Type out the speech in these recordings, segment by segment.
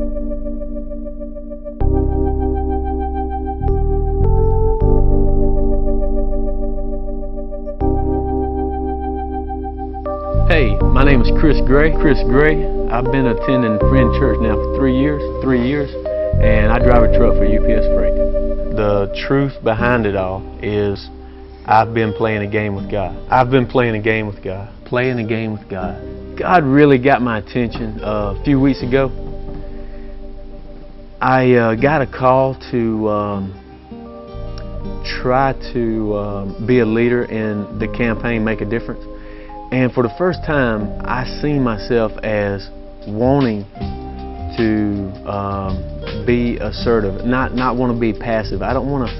Hey, my name is Chris Gray. I've been attending Friend Church now for 3 years, and I drive a truck for UPS Freight. The truth behind it all is I've been playing a game with God. God really got my attention a few weeks ago. I got a call to try to be a leader in the campaign Make a Difference. And for the first time, I seen myself as wanting to be assertive, not want to be passive. I don't want to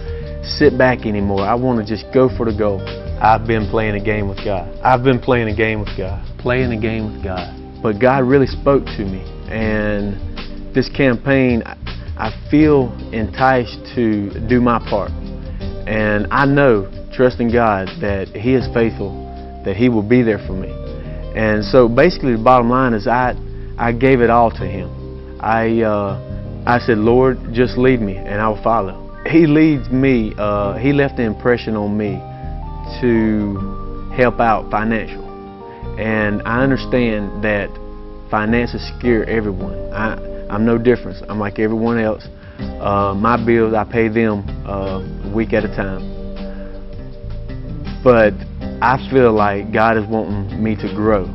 sit back anymore. I want to just go for the goal. I've been playing a game with God. But God really spoke to me. And this campaign, I feel enticed to do my part. And I know, trusting God, that He is faithful, that He will be there for me. And so basically the bottom line is I gave it all to Him. I said, Lord, just lead me and I'll follow. He leads me, He left the impression on me to help out financial. And I understand that finances scare everyone. I'm no different. I'm like everyone else. My bills, I pay them a week at a time. But I feel like God is wanting me to grow.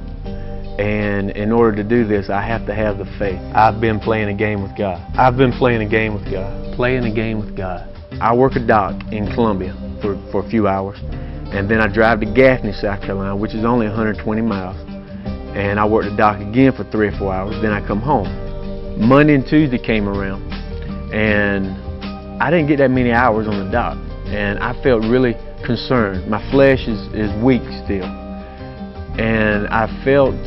And in order to do this, I have to have the faith. I've been playing a game with God. I work a dock in Columbia for a few hours. And then I drive to Gaffney, South Carolina, which is only 120 miles. And I work the dock again for 3 or 4 hours. Then I come home. Monday and Tuesday came around. And I didn't get that many hours on the dock. And I felt really concerned. My flesh is weak still. And I felt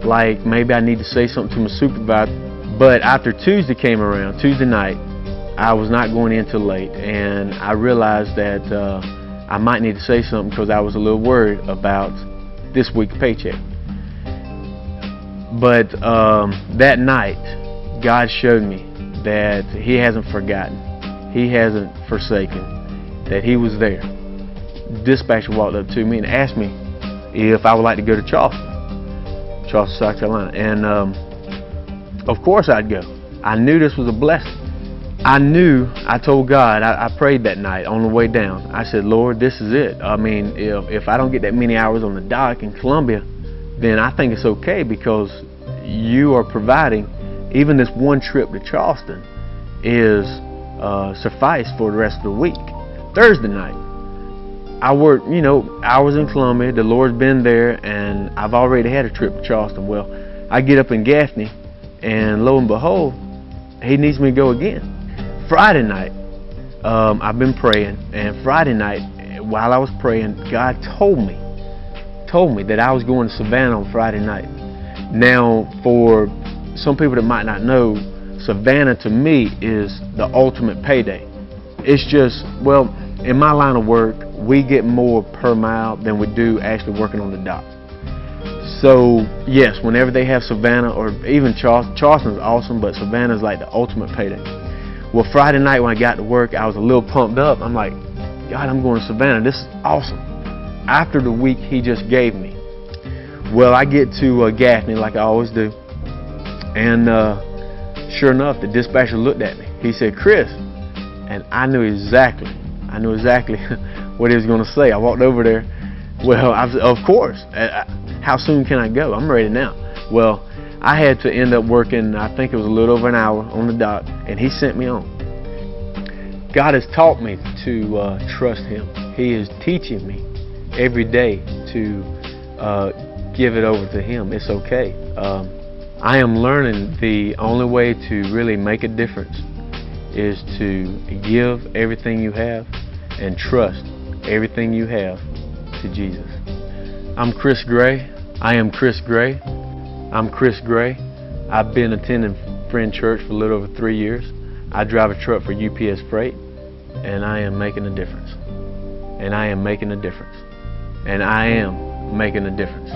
like maybe I need to say something to my supervisor. But after Tuesday came around, Tuesday night, I was not going in till late. And I realized that I might need to say something because I was a little worried about this week's paycheck. But that night, God showed me that He hasn't forgotten. He hasn't forsaken, that He was there. Dispatcher walked up to me and asked me if I would like to go to Charleston, South Carolina. And of course I'd go. I knew this was a blessing. I told God, I prayed that night on the way down. I said, Lord, this is it. I mean, if I don't get that many hours on the dock in Columbia, then I think it's okay because You are providing. Even this one trip to Charleston is suffice for the rest of the week. Thursday night, I worked, hours in Columbia. The Lord's been there, and I've already had a trip to Charleston. Well, I get up in Gaffney, and lo and behold, He needs me to go again. Friday night, I've been praying, and Friday night, while I was praying, God told me that I was going to Savannah on Friday night. Now, for some people that might not know, Savannah to me is the ultimate payday. It's just, well, in my line of work, we get more per mile than we do actually working on the dock. So yes, whenever they have Savannah, or even Charleston is awesome, but Savannah is like the ultimate payday. Well, Friday night when I got to work, I was a little pumped up. I'm like, God, I'm going to Savannah. This is awesome. After the week He just gave me. Well, I get to Gaffney like I always do. And sure enough, the dispatcher looked at me. He said, Chris. And I knew exactly what he was going to say. I walked over there. Well, of course. How soon can I go? I'm ready now. Well, I had to end up working, I think it was a little over an hour on the dock, and He sent me on. God has taught me to trust Him. He is teaching me every day to give it over to Him. It's okay. I am learning the only way to really make a difference is to give everything you have and trust everything you have to Jesus. I'm Chris Gray. I am Chris Gray. I'm Chris Gray. I've been attending Friend Church for a little over 3 years. I drive a truck for UPS Freight, and I am making a difference. And I am making a difference. And I am making a difference.